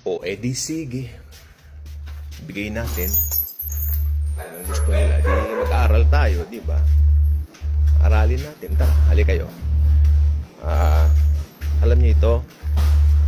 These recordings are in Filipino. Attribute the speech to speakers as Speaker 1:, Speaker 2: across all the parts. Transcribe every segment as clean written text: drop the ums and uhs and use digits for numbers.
Speaker 1: O edi sige, bigay natin. Anong gusto nila? Di mag-aaral tayo, di ba? Aralin natin. Tara, hali kayo. Alam niyo ito,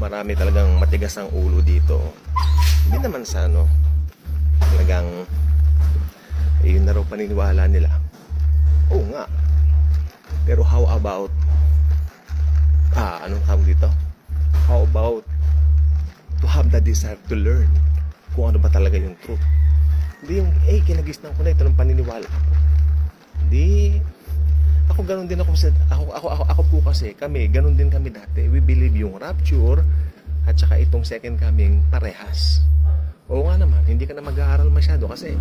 Speaker 1: marami talagang matigas ang ulo dito. Hindi naman sa ano, talagang yun na raw paniniwala nila. Oo nga. Pero how about anong tawag dito? How about to have the desire to learn kung ano ba talaga yung truth? Hindi yung, kinagisnan ko na ito ng paniniwala ko. Hindi. Ako ganun din ako. Ako po kasi, ganun din kami dati. We believe yung rapture at saka itong second coming parehas. Oo nga naman, hindi ka na mag-aaral masyado kasi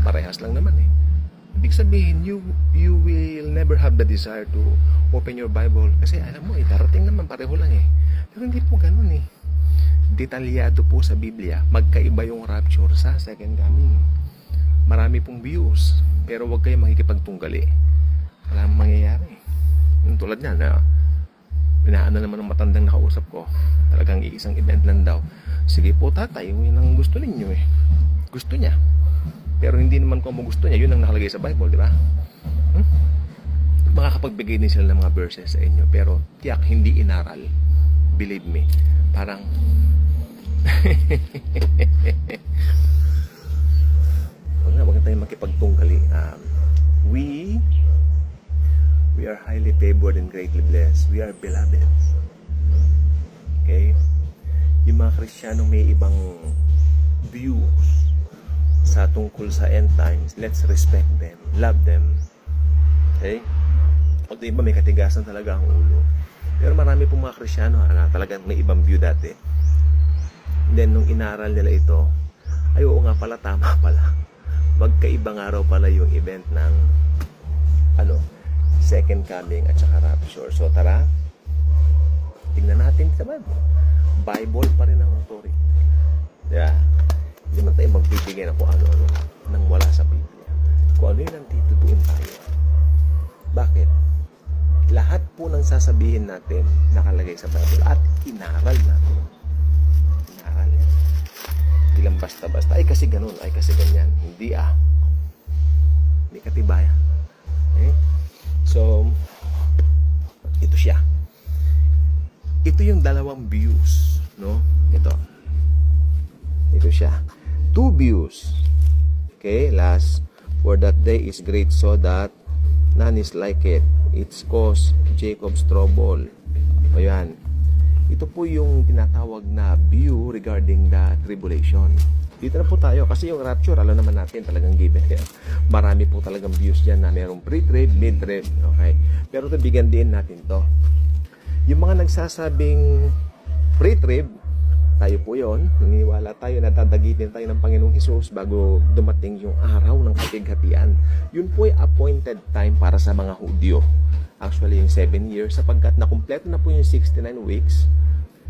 Speaker 1: parehas lang naman eh. Ibig sabihin, you will never have the desire to open your Bible kasi alam mo darating naman pareho lang eh. Pero hindi po ganun eh. Detalyado po sa Biblia, magkaiba yung rapture sa second coming. Marami pong views, pero huwag kayo makikipagtunggali. Wala namang mangyayari. Yung tulad niya na inaano naman ng matandang nakausap ko, talagang iisang event lang daw. Sige po tatay, yun ang gusto ninyo eh. Gusto niya. Pero hindi naman kung gusto niya, yun ang nakalagay sa Bible, di ba? Makakapagbigay din sila ng mga verses sa inyo, pero tiyak hindi inaral. Believe me. Parang wag na tayong makipagtunggali. We are highly favored and greatly blessed. We are beloved. Okay? Yung mga Kristiyanong may ibang views sa tungkol sa end times, let's respect them, love them. Okay? O diba may katigasan talaga ang ulo. Pero marami pong mga Kristiyano na talagang may ibang view dati. And then nung inaral nila ito, ay oo nga pala, tama pala. Magkaibang araw pala yung event ng second coming at saka rapture. So tara, tingnan natin sa Bible. Bible pa rin ang authority. Yeah. Hindi man tayo magbibigay na kung ano-ano nang wala sa Biblia. Kung ano yun ang titutuin tayo. Bakit? Lahat po ng sasabihin natin nakalagay sa Bible at inaral natin. Inaral yan. Hindi lang basta-basta. Ay kasi ganun, ay kasi ganyan. Hindi Hindi katibayan. Okay? So, ito siya. Ito yung dalawang views, no? Ito siya. Two views. Okay, last. For that day is great so that none is like it. It's caused Jacob's trouble. Ayan. Ito po yung tinatawag na view regarding the tribulation. Dito na po tayo kasi yung rapture, alam naman natin talagang given. Marami po talagang views dyan na mayroong pre-trib, mid-trib. Okay. Pero ito, bigyan din natin to. Yung mga nagsasabing pre-trib, tayo po yon, naniniwala tayo na dadagitin tayo ng Panginoong Hesus bago dumating yung araw ng kapighatian. Yun po ay appointed time para sa mga Hudyo. Actually, yung 7 years, sapagkat nakumpleto na po yung 69 weeks.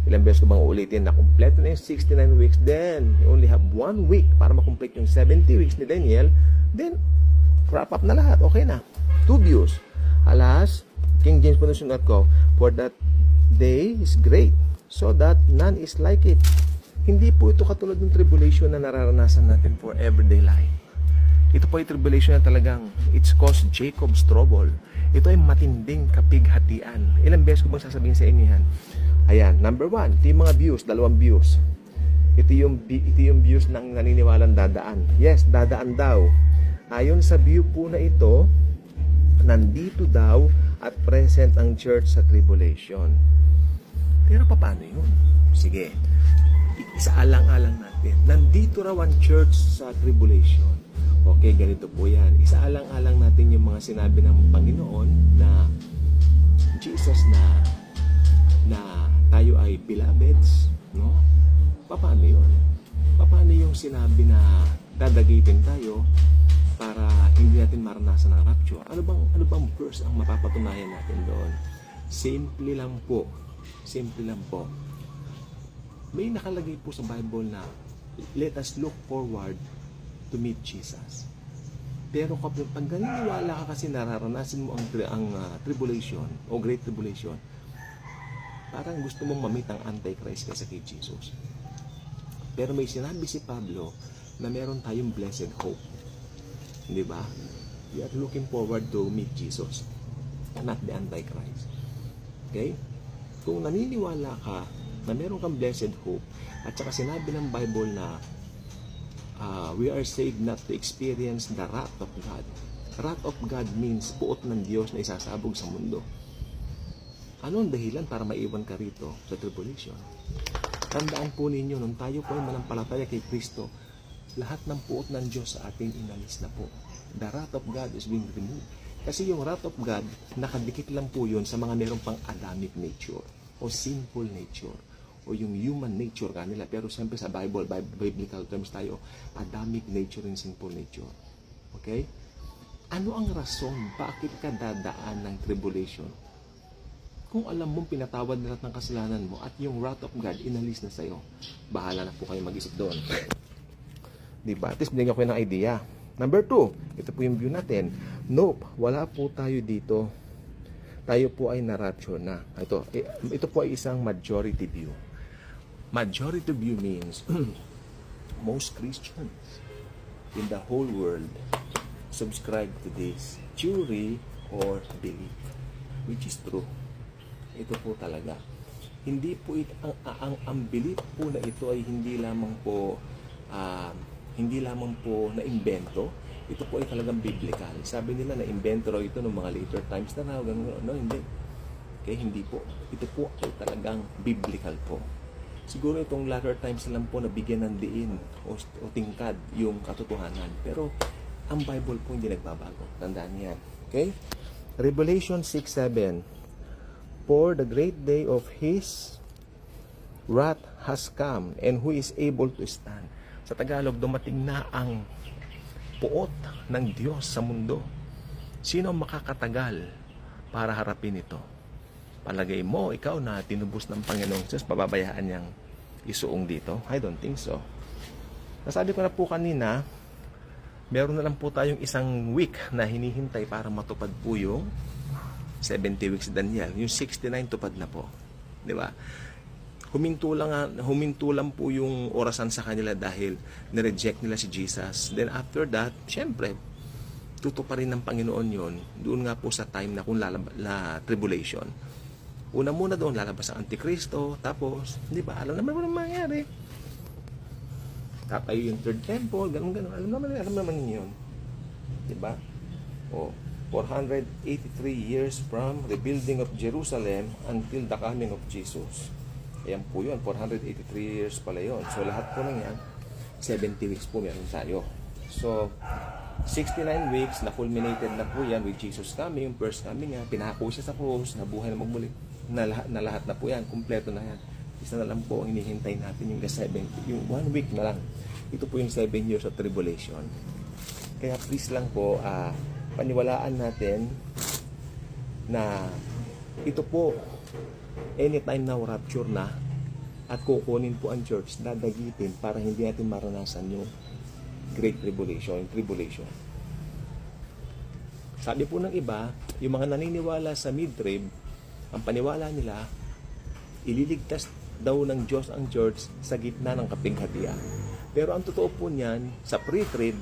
Speaker 1: Ilang beses ko bang ulitin na kumpleto na yung 69 weeks, then you only have 1 week para makomplete yung 70 weeks ni Daniel, then wrap up na lahat, okay na. Two views. Alas, King James po na sunod ko, for that day is great, so that none is like it. Hindi po ito katulad ng tribulation na nararanasan natin for everyday life. Ito po ay tribulation na talagang it's caused Jacob's trouble. Ito ay matinding kapighatian. Ilang beses ko bang sasabihin sa inyo yan? Ayan, number 1, ito yung mga views, dalawang views. Ito yung views ng naniniwalang dadaan. Yes, dadaan daw. Ayon sa view po na ito, nandito daw at present ang church sa tribulation. Pero paano yun? Sige, isaalang-alang natin. Nandito raw ang church sa tribulation. Okay, ganito po yan. Isaalang-alang natin yung mga sinabi ng Panginoon na Jesus na tayo ay beloveds, no? Paano yun? Paano yung sinabi na dadagitin tayo para hindi natin maranasan ang rapture? Ano bang verse ang mapapatunayan natin doon? Simple lang po. May nakalagay po sa Bible na let us look forward to meet Jesus. Pero kapag naniniwala ka kasi nararanasan mo ang tribulation o great tribulation, parang gusto mong mamit ang Antichrist kaysa kay Jesus. Pero may sinabi si Pablo na meron tayong blessed hope. Di ba? We are looking forward to meet Jesus, not the Antichrist. Okay? Kung naniniwala ka na meron kang blessed hope, at saka sinabi ng Bible na we are saved not to experience the wrath of God. Wrath of God means puot ng Diyos na isasabog sa mundo. Ano ang dahilan para maiwan ka rito sa tribulation? Tandaan po ninyo, nung tayo po ay manampalataya kay Kristo, lahat ng puot ng Diyos sa atin inalis na po. The wrath of God is being removed. Kasi yung wrath of God, nakadikit lang po yun sa mga meron pang Adamic nature o sinful nature o yung human nature kanila. Pero siyempre sa biblical terms tayo, Adamic nature and sinful nature. Okay? Ano ang rason bakit ka dadaan ng tribulation? Kung alam mong pinatawad na lahat ng kasalanan mo at yung wrath of God inalis na sa'yo, bahala na po kayo mag-isip doon. Diba? At least binigyan ko ng idea. Number 2, ito po yung view natin. Nope, wala po tayo dito. Tayo po ay na-rapture na. Ito po ay isang majority view. Majority view means most Christians in the whole world subscribe to this theory or belief, which is true. Ito po talaga. Hindi po ang belief po na ito ay hindi lamang po na imbento. Ito po ay talagang biblical. Sabi nila na imbento ito ng mga later times na raw, no, hindi. Okay, hindi po. Ito po ay talagang biblical po. Siguro itong latter times lang po na bigyan ng diin o tingkad yung katotohanan. Pero ang Bible po hindi nagbabago. Tandaan niyan. Okay? Revelation 6:7. For the great day of His wrath has come, and who is able to stand? Sa Tagalog, dumating na ang puot ng Diyos sa mundo. Sino makakatagal para harapin ito? Palagay mo, ikaw na tinubos ng Panginoong Diyos, pababayaan niyang isuong dito? I don't think so. Nasabi ko na po kanina, meron na lang po tayong isang week na hinihintay para matupad po yung 70 weeks Daniel. Yung 69 tupad na po. Di ba? Huminto lang po yung orasan sa kanila dahil nireject nila si Jesus. Then after that, syempre, tutuparin ng Panginoon yon. Doon nga po sa time na kung tribulation. Una muna doon, lalabas ang Antikristo. Tapos, di ba, alam naman ano mangyari. Tatayo yung third temple, ganun. Alam naman ninyo yun. Di ba? O, 483 years from rebuilding of Jerusalem until the coming of Jesus. Ayan po yun, 483 years pala yun. So lahat po lang yan, 70 weeks po meron tayo. So, 69 weeks na culminated na po yan with Jesus coming, first coming niya, pinako siya sa cross, nabuhay na magmuli. Na lahat na po yan, kumpleto na yan. Isa na lang po ang hinihintay natin yung 70, yung 1 week na lang. Ito po yung 7 years of tribulation. Kaya please lang po, paniwalaan natin na ito po anytime na rapture na at kukunin po ang church, dadagitin para hindi natin maranasan yung great tribulation. Sabi po ng iba, yung mga naniniwala sa mid-trib, ang paniwala nila, ililigtas daw ng Diyos ang church sa gitna ng kapighatian. Pero ang totoo po niyan, sa pre-trib,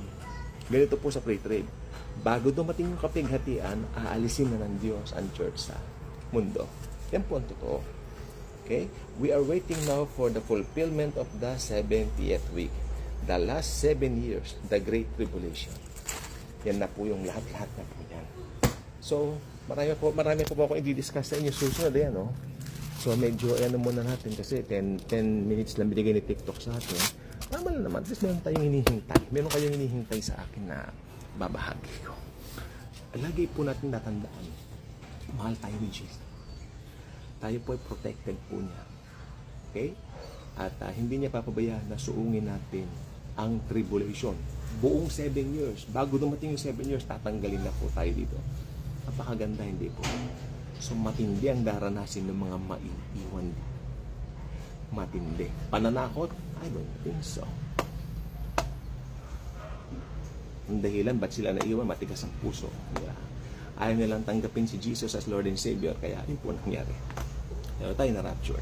Speaker 1: ganito po sa pre-trib, bago dumating yung kapighatian, aalisin na ng Diyos ang church sa mundo. Yan po ang totoo. Okay? We are waiting now for the fulfillment of the 70th week. The last 7 years, the Great Tribulation. Yan na po yung lahat-lahat na po yan. So, marami po ako i-discuss sa inyo susunod yan, no? So, medyo muna natin kasi 10 minutes lang binigay ni TikTok sa atin. Tama na naman. At least meron tayong hinihintay. Meron kayong hinihintay sa akin na babahagi ko. Lagi po natin natandaan, mahal tayo ni Jesus. Tayo po ay protected po niya. Okay? At hindi niya papabayaan na suungin natin ang tribulation. Buong 7 years. Bago dumating yung 7 years, tatanggalin na po tayo dito. Napakaganda, hindi po. So, matindi ang daranasin ng mga maiiwan. Matindi. Pananakot? I don't think so. Ang dahilan, ba't sila naiwan? Matigas ang puso. Yeah. Ayaw nilang tanggapin si Jesus as Lord and Savior. Kaya yun po nangyari. Tayo na rapture.